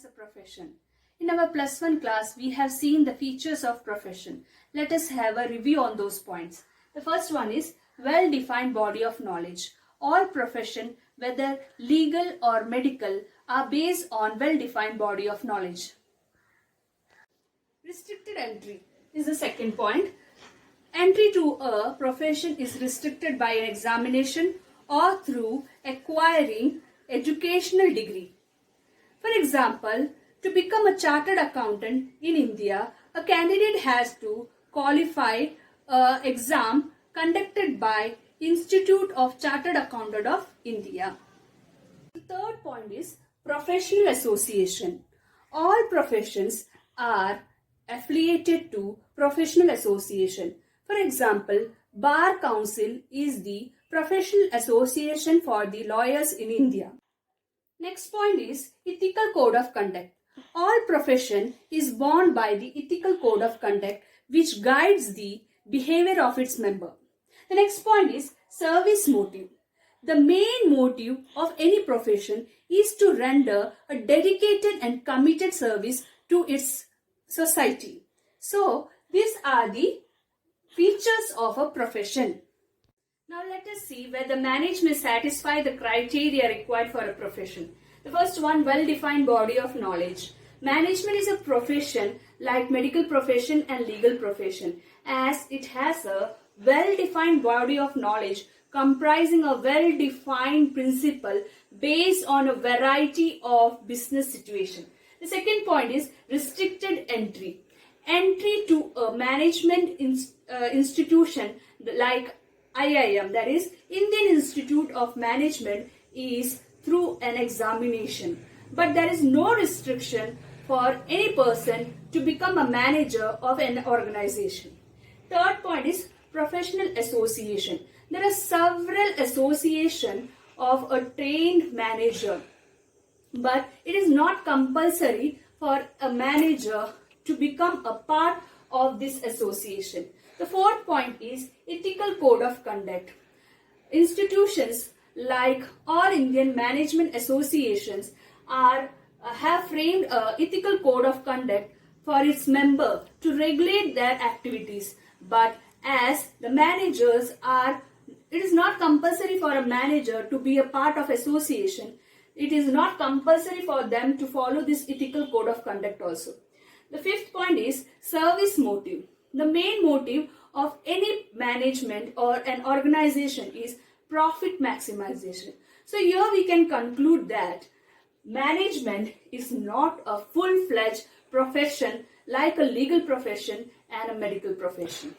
a profession? In our plus one class, we have seen the features of profession. Let us have a review on those points. The first one is well-defined body of knowledge. All profession, whether legal or medical, are based on well-defined body of knowledge. Restricted entry is the second point. Entry to a profession is restricted by an examination or through acquiring educational degree. For example, to become a chartered accountant in India, a candidate has to qualify an exam conducted by Institute of Chartered Accountant of India. The third point is professional association. All professions are affiliated to professional association. For example, Bar Council is the professional association for the lawyers in India. Next point is ethical code of conduct. All profession is bound by the ethical code of conduct which guides the behavior of its member. The next point is service motive. The main motive of any profession is to render a dedicated and committed service to its society. So, these are the features of a profession. Now let us see whether management satisfy the criteria required for a profession. The first one, well-defined body of knowledge. Management is a profession like medical profession and legal profession, as it has a well-defined body of knowledge comprising a well-defined principle based on a variety of business situations. The second point is restricted entry. Entry to a management institution like IIM, that is Indian Institute of Management, is through an examination. But there is no restriction for any person to become a manager of an organization. Third point is professional association. There are several associations of a trained manager, but it is not compulsory for a manager to become a part of this association. The fourth point is ethical code of conduct. Institutions like All Indian Management Associations have framed an ethical code of conduct for its member to regulate their activities. But as the managers it is not compulsory for a manager to be a part of association. It is not compulsory for them to follow this ethical code of conduct also. The fifth point is service motive. The main motive of any management or an organization is profit maximization. So here we can conclude that management is not a full-fledged profession like a legal profession and a medical profession.